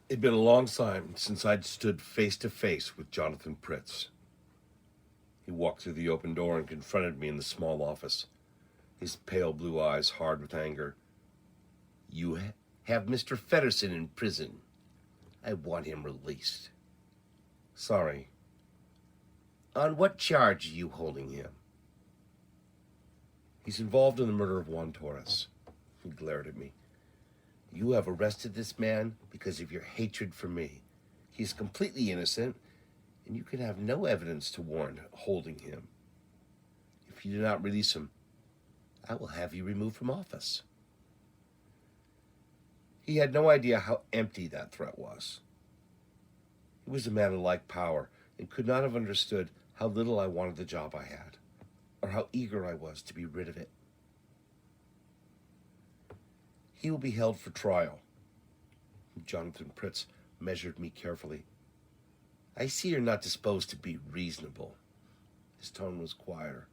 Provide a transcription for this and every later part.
It'd been a long time since I'd stood face to face with Jonathan Pritz. He walked through the open door and confronted me in the small office, his pale blue eyes hard with anger. You have Mr. Feddersen in prison. I want him released. Sorry. On what charge are you holding him? He's involved in the murder of Juan Torres. He glared at me. You have arrested this man because of your hatred for me. He is completely innocent, and you can have no evidence to warrant holding him. If you do not release him, I will have you removed from office. He had no idea how empty that threat was. He was a man who liked power and could not have understood how little I wanted the job I had, or how eager I was to be rid of it. He will be held for trial. Jonathan Pritz measured me carefully. I see you're not disposed to be reasonable. His tone was quieter.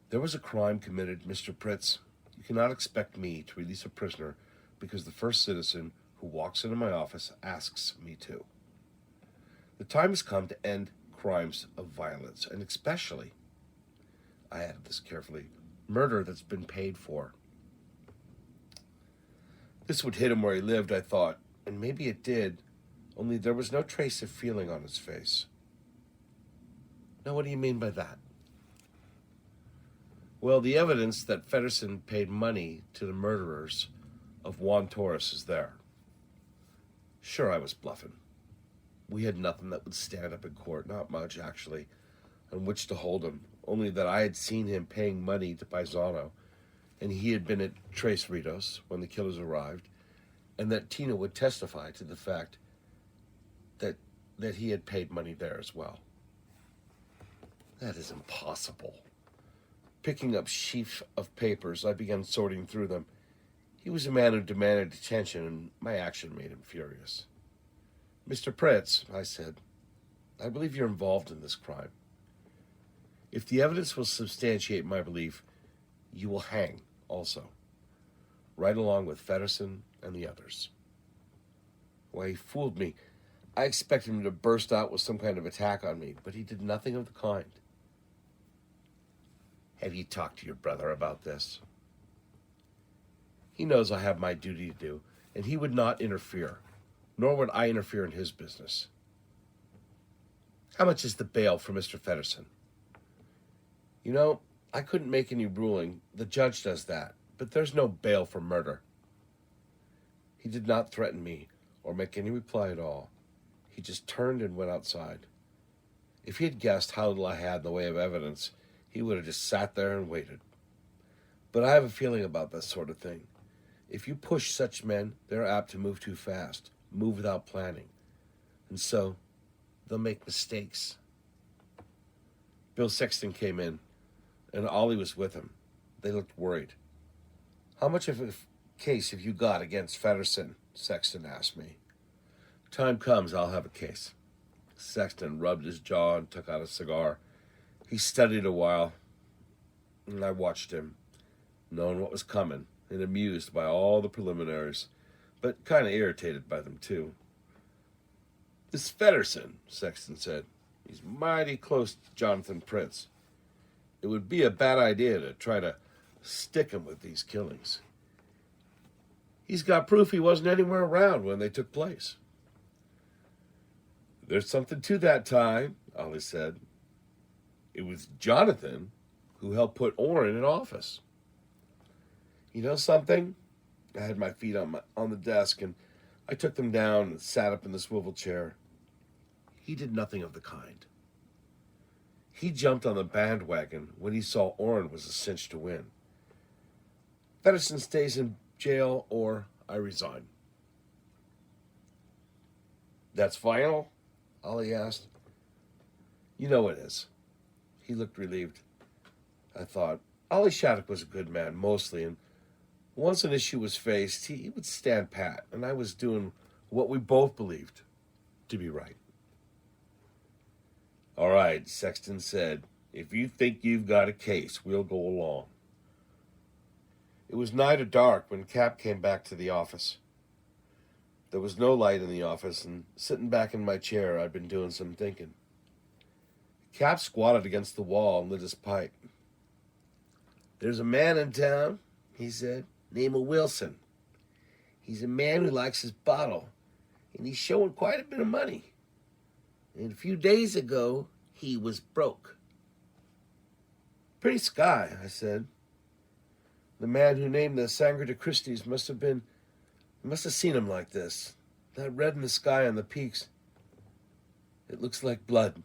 There was a crime committed, Mr. Pritz. You cannot expect me to release a prisoner because the first citizen who walks into my office asks me to. The time has come to end crimes of violence, and especially, I added this carefully, murder that's been paid for. This would hit him where he lived, I thought, and maybe it did, only there was no trace of feeling on his face. Now, what do you mean by that? Well, the evidence that Feddersen paid money to the murderers of Juan Torres is there. Sure, I was bluffing. We had nothing that would stand up in court, not much, actually, on which to hold him, only that I had seen him paying money to Paisano, and he had been at Tres Ritos when the killers arrived, and that Tina would testify to the fact that he had paid money there as well. That is impossible. Picking up sheaf of papers, I began sorting through them. He was a man who demanded attention, and my action made him furious. Mr. Pritz, I said, I believe you're involved in this crime. If the evidence will substantiate my belief, you will hang also, right along with Feddersen and the others. Why, he fooled me. I expected him to burst out with some kind of attack on me, but he did nothing of the kind. Have you talked to your brother about this? He knows I have my duty to do, and he would not interfere, nor would I interfere in his business. How much is the bail for Mr. Feddersen? You know, I couldn't make any ruling. The judge does that, but there's no bail for murder. He did not threaten me or make any reply at all. He just turned and went outside. If he had guessed how little I had in the way of evidence, he would have just sat there and waited. But I have a feeling about that sort of thing. If you push such men, they're apt to move too fast, move without planning. And so, they'll make mistakes. Bill Sexton came in, and Ollie was with him. They looked worried. How much of a case have you got against Feddersen? Sexton asked me. Time comes, I'll have a case. Sexton rubbed his jaw and took out a cigar. He studied a while, and I watched him, knowing what was coming, and amused by all the preliminaries, but kind of irritated by them, too. This Feddersen, Sexton said, he's mighty close to Jonathan Pritz. It would be a bad idea to try to stick him with these killings. He's got proof he wasn't anywhere around when they took place. There's something to that, Ty, Ollie said. It was Jonathan who helped put Orrin in office. You know something? I had my feet on the desk, and I took them down and sat up in the swivel chair. He did nothing of the kind. He jumped on the bandwagon when he saw Orrin was a cinch to win. Feddersen stays in jail or I resign. That's final? Ollie asked. You know it is. He looked relieved. I thought, Ollie Shattuck was a good man, mostly, and once an issue was faced, he would stand pat, and I was doing what we both believed to be right. All right, Sexton said, if you think you've got a case, we'll go along. It was nigh to dark when Cap came back to the office. There was no light in the office, and sitting back in my chair, I'd been doing some thinking. Cap squatted against the wall and lit his pipe. "There's a man in town," he said, "named Wilson. He's a man who likes his bottle, and he's showing quite a bit of money. And a few days ago, he was broke." "Pretty sky," I said. "The man who named the Sangre de Christis must have seen him like this. That red in the sky on the peaks, it looks like blood."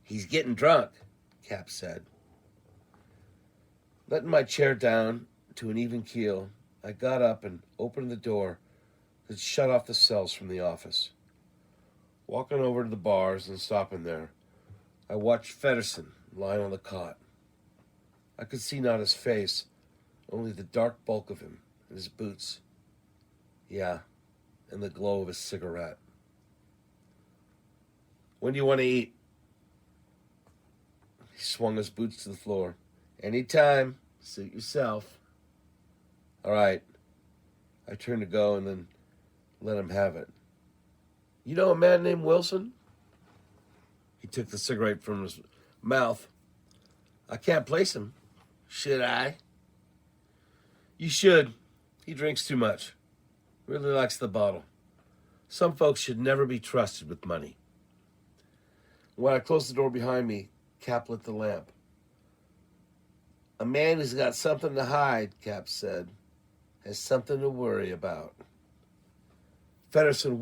"He's getting drunk," Cap said. Letting my chair down to an even keel, I got up and opened the door that shut off the cells from the office. Walking over to the bars and stopping there, I watched Feddersen lying on the cot. I could see not his face, only the dark bulk of him and his boots. Yeah, and the glow of his cigarette. "When do you want to eat?" He swung his boots to the floor. "Anytime. Suit yourself." "All right." I turned to go and then let him have it. "You know a man named Wilson?" He took the cigarette from his mouth. "I can't place him." "Should I?" "You should. He drinks too much. Really likes the bottle. Some folks should never be trusted with money." When I closed the door behind me, Cap lit the lamp. "A man who's got something to hide," Cap said, "has something to worry about." Feddersen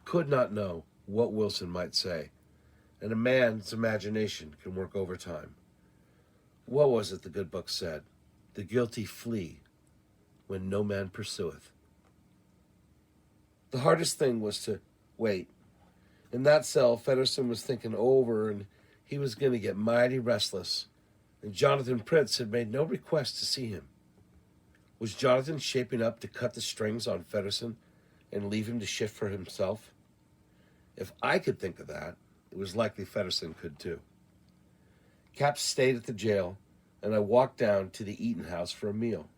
could not know what Wilson might say, and a man's imagination can work overtime. What was it the good book said? The guilty flee when no man pursueth. The hardest thing was to wait. In that cell, Feddersen was thinking over, and he was going to get mighty restless. And Jonathan Prince had made no request to see him. Was Jonathan shaping up to cut the strings on Feddersen and leave him to shift for himself? If I could think of that, it was likely Feddersen could too. Cap stayed at the jail, and I walked down to the Eaton house for a meal.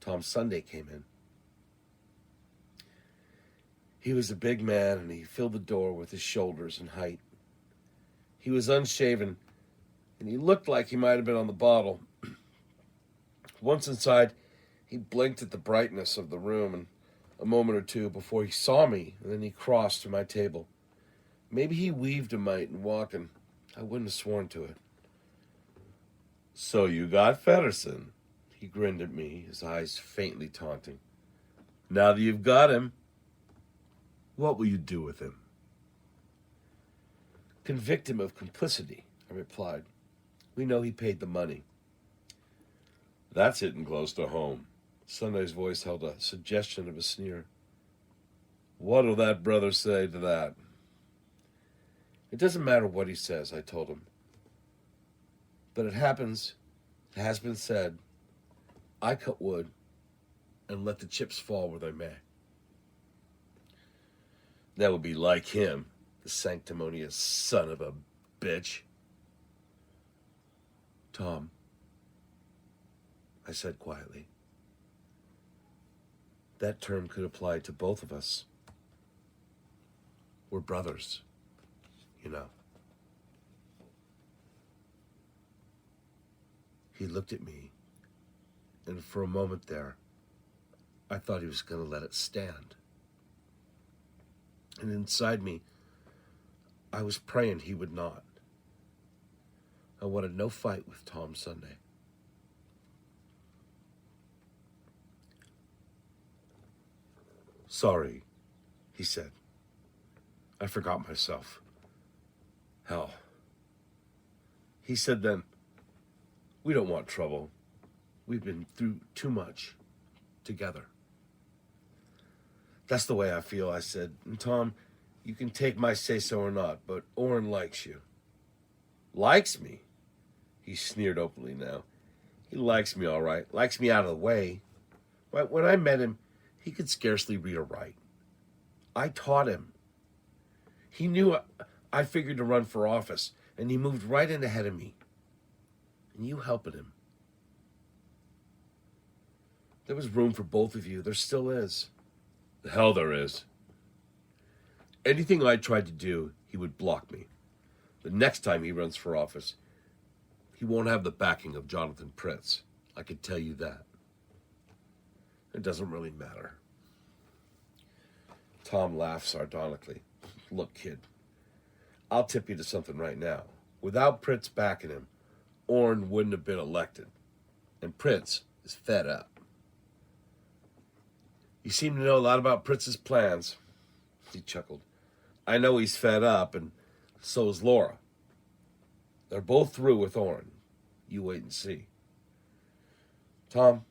Tom Sunday came in. He was a big man, and he filled the door with his shoulders and height. He was unshaven, and he looked like he might have been on the bottle. Once inside, he blinked at the brightness of the room and a moment or two before he saw me, and then he crossed to my table. Maybe he weaved a mite in walking. I wouldn't have sworn to it. "So you got Feddersen?" He grinned at me, his eyes faintly taunting. "Now that you've got him, what will you do with him?" "Convict him of complicity," I replied. "We know he paid the money." "That's hitting close to home." Sunday's voice held a suggestion of a sneer. "What'll that brother say to that?" "It doesn't matter what he says," I told him. "But it has been said, I cut wood and let the chips fall where they may." "That would be like him, the sanctimonious son of a bitch." "Tom," I said quietly, "that term could apply to both of us. We're brothers, you know." He looked at me, and for a moment there, I thought he was going to let it stand. And inside me, I was praying he would not. I wanted no fight with Tom Sunday. "Sorry," he said. "I forgot myself. Hell." He said then, "We don't want trouble. We've been through too much together." "That's the way I feel," I said. "And Tom, you can take my say-so or not, but Orrin likes you." "Likes me?" He sneered openly now. "He likes me all right. Likes me out of the way. When I met him, he could scarcely read or write. I taught him. He knew I figured to run for office, and he moved right in ahead of me. And you helping him." There was room for both of you. There still is. The hell there is. Anything I tried to do, he would block me. The next time he runs for office, he won't have the backing of Jonathan Pritz. I can tell you that. It doesn't really matter. Tom laughed sardonically. Look, kid, I'll tip you to something right now. Without Pritz backing him, Orrin wouldn't have been elected. And Pritz is fed up. You seem to know a lot about Pritz's plans. He chuckled. I know he's fed up, and so is Laura. They're both through with Orrin. You wait and see. Tom,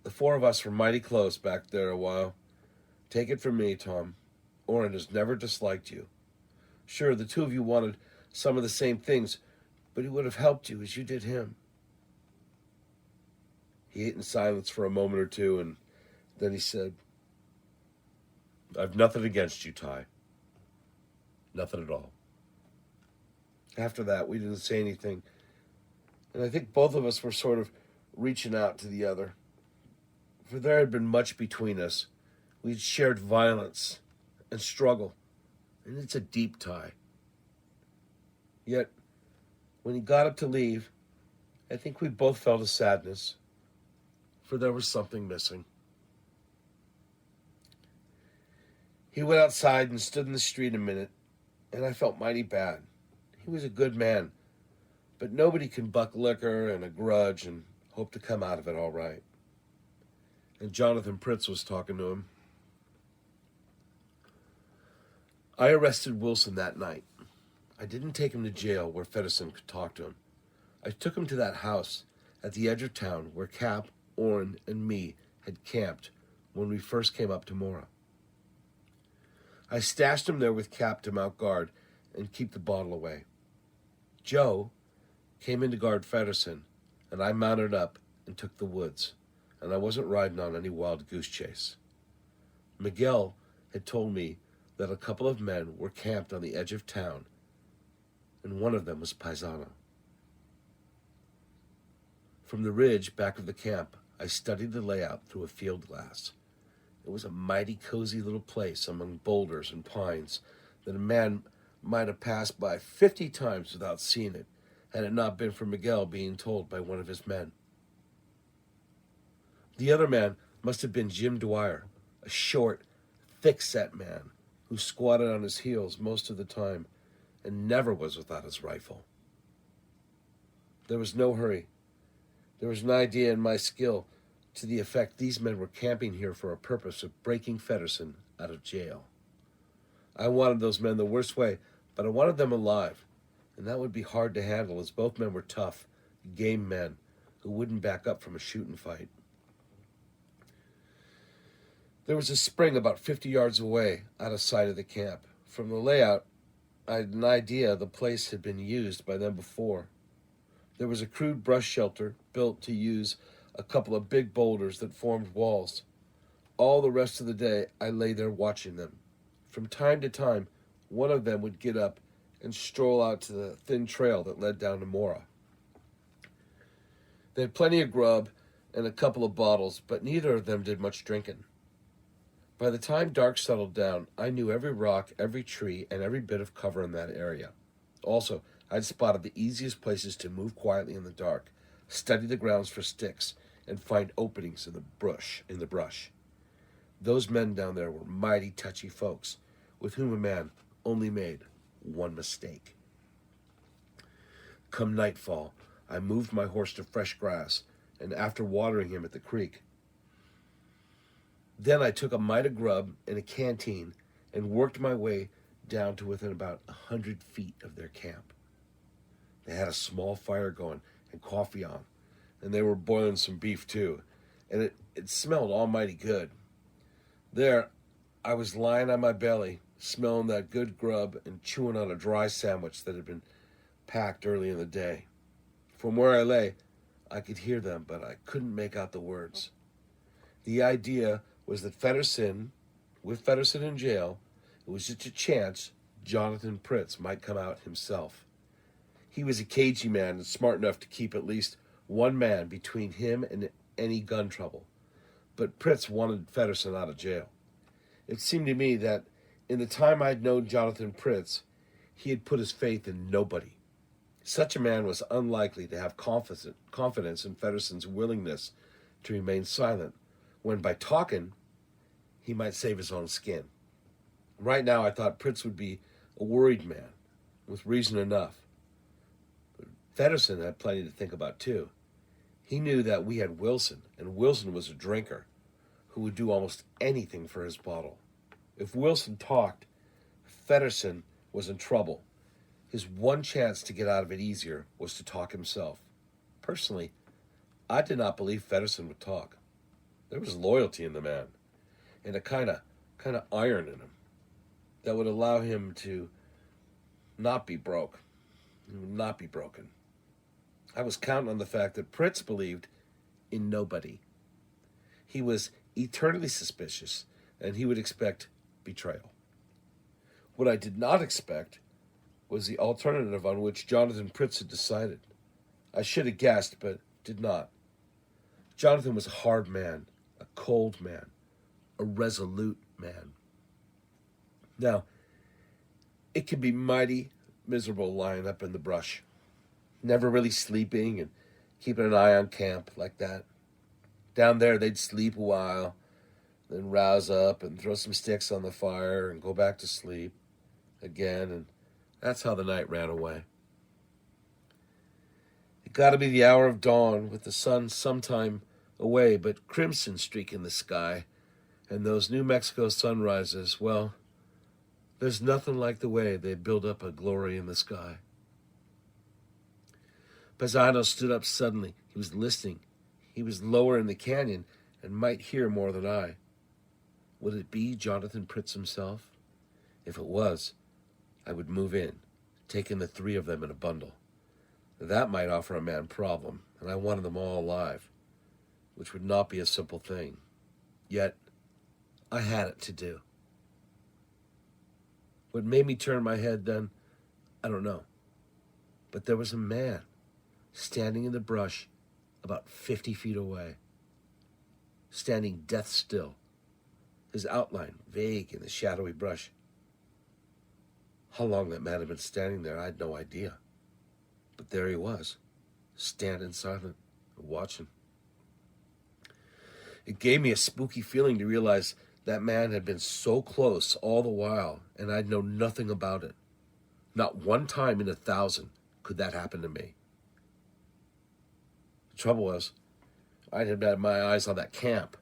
the four of us were mighty close back there a while. Take it from me, Tom. Orrin has never disliked you. Sure, the two of you wanted some of the same things, but he would have helped you as you did him. He ate in silence for a moment or two, and then he said, I've nothing against you, Ty. Nothing at all. After that, we didn't say anything, and I think both of us were sort of reaching out to the other. For there had been much between us. We'd shared violence and struggle, and it's a deep tie. Yet, when he got up to leave, I think we both felt a sadness, for there was something missing. He went outside and stood in the street a minute, and I felt mighty bad. He was a good man, but nobody can buck liquor and a grudge and hope to come out of it all right. And Jonathan Pritz was talking to him. I arrested Wilson that night. I didn't take him to jail where Feddersen could talk to him. I took him to that house at the edge of town where Cap, Orrin, and me had camped when we first came up to Mora. I stashed him there with Cap to mount guard and keep the bottle away. Joe came in to guard Feddersen, and I mounted up and took the woods, and I wasn't riding on any wild goose chase. Miguel had told me that a couple of men were camped on the edge of town, and one of them was Paisano. From the ridge back of the camp, I studied the layout through a field glass. It was a mighty cozy little place among boulders and pines that a man might have passed by 50 times without seeing it, had it not been for Miguel being told by one of his men. The other man must have been Jim Dwyer, a short, thick-set man who squatted on his heels most of the time and never was without his rifle. There was no hurry. There was an idea in my skill to the effect these men were camping here for a purpose of breaking Feddersen out of jail. I wanted those men the worst way, but I wanted them alive, and that would be hard to handle as both men were tough, game men who wouldn't back up from a shooting fight. There was a spring about 50 yards away out of sight of the camp. From the layout, I had an idea the place had been used by them before. There was a crude brush shelter built to use a couple of big boulders that formed walls. All the rest of the day, I lay there watching them. From time to time, one of them would get up and stroll out to the thin trail that led down to Mora. They had plenty of grub and a couple of bottles, but neither of them did much drinking. By the time dark settled down, I knew every rock, every tree, and every bit of cover in that area. Also, I'd spotted the easiest places to move quietly in the dark, study the grounds for sticks, and find openings in the brush. Those men down there were mighty touchy folks, with whom a man only made one mistake. Come nightfall, I moved my horse to fresh grass, and after watering him at the creek, then I took a mite of grub and a canteen and worked my way down to within about 100 feet of their camp. They had a small fire going and coffee on, and they were boiling some beef too, and it smelled almighty good. There, I was lying on my belly, smelling that good grub and chewing on a dry sandwich that had been packed early in the day. From where I lay, I could hear them, but I couldn't make out the words. The idea was that with Feddersen in jail, it was just a chance Jonathan Pritz might come out himself. He was a cagey man and smart enough to keep at least one man between him and any gun trouble. but Pritz wanted Feddersen out of jail. It seemed to me that in the time I'd known Jonathan Pritz, he had put his faith in nobody. Such a man was unlikely to have confidence in Feddersen's willingness to remain silent, when by talking, he might save his own skin. Right now, I thought Pritz would be a worried man, with reason enough. But Feddersen had plenty to think about, too. He knew that we had Wilson, and Wilson was a drinker who would do almost anything for his bottle. If Wilson talked, Feddersen was in trouble. His one chance to get out of it easier was to talk himself. Personally, I did not believe Feddersen would talk. There was loyalty in the man, and a kind of iron in him that would allow him to not be broken. I was counting on the fact that Pritz believed in nobody. He was eternally suspicious, and he would expect betrayal. What I did not expect was the alternative on which Jonathan Pritz had decided. I should have guessed, but did not. Jonathan was a hard man, a cold man, a resolute man. Now, it can be mighty miserable lying up in the brush, never really sleeping and keeping an eye on camp like that. Down there, they'd sleep a while, then rouse up and throw some sticks on the fire and go back to sleep again, and that's how the night ran away. It got to be the hour of dawn, with the sun sometime away, but crimson streaking the sky, and those New Mexico sunrises, well, there's nothing like the way they build up a glory in the sky. Paisano stood up suddenly. He was listening. He was lower in the canyon and might hear more than I. Would it be Jonathan Pritz himself? If it was, I would move in, taking the three of them in a bundle. That might offer a man problem, and I wanted them all alive, which would not be a simple thing. Yet, I had it to do. What made me turn my head then, I don't know. But there was a man standing in the brush about 50 feet away, standing death still, his outline vague in the shadowy brush. How long that man had been standing there, I had no idea. But there he was, standing silent, watching. It gave me a spooky feeling to realize that man had been so close all the while, and I'd known nothing about it. Not one time in 1,000 could that happen to me. The trouble was, I had had my eyes on that camp,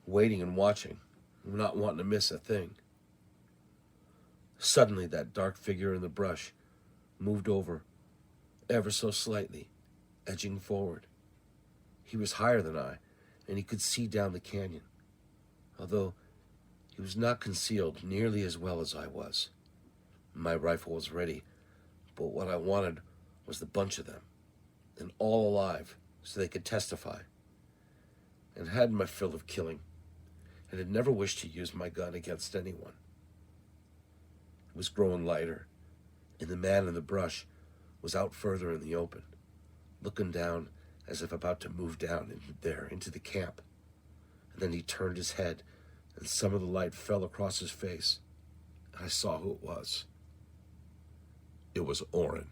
waiting and watching, not wanting to miss a thing. Suddenly, that dark figure in the brush moved over, ever so slightly, edging forward. He was higher than I, and he could see down the canyon, although he was not concealed nearly as well as I was. My rifle was ready, but what I wanted was the bunch of them, and all alive, so they could testify. And had my fill of killing, and had never wished to use my gun against anyone. It was growing lighter, and the man in the brush was out further in the open, looking down as if about to move down into the camp. And then he turned his head, and some of the light fell across his face, and I saw who it was. It was Orrin.